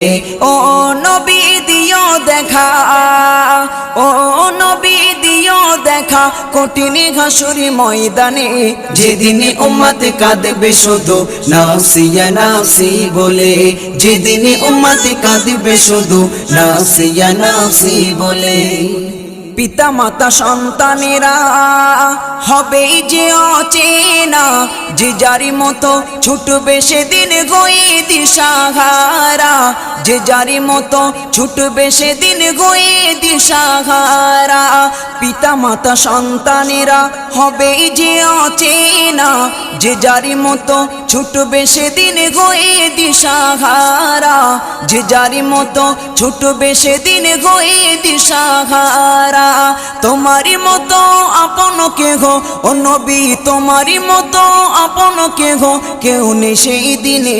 ও নবী দিও দেখা, ও নবী দিও দেখা কঠিন হাসুরি ময়দানে, যেদিনে উম্মত কাঁদবে শুধু নাফসি ইয়া নাফসি বলে, যেদিনে উম্মত কাঁদবে শুধু নাফসি ইয়া নাফসি বলে। পিতা মাতা সন্তানেরা হবে যে অচেনা, যে যারি মতো ছুটবে সেদিন গয়ে দিশাহারা, যে যারি মতো ছুটবে সেদিন গয়ে দিশাহারা। পিতা মাতা সন্তানেরা হবে যে অচেনা, যে যারি মতো ছুটবে সেদিন গয়ে দিশাহারা, যে যারি মতো ছুটবে সেদিন গয়ে দিশাহারা। তোমারি মতো আপন কেহ ও নবী, তোমারি মতো আপন কেহ কেউ নেই সেই দিনে।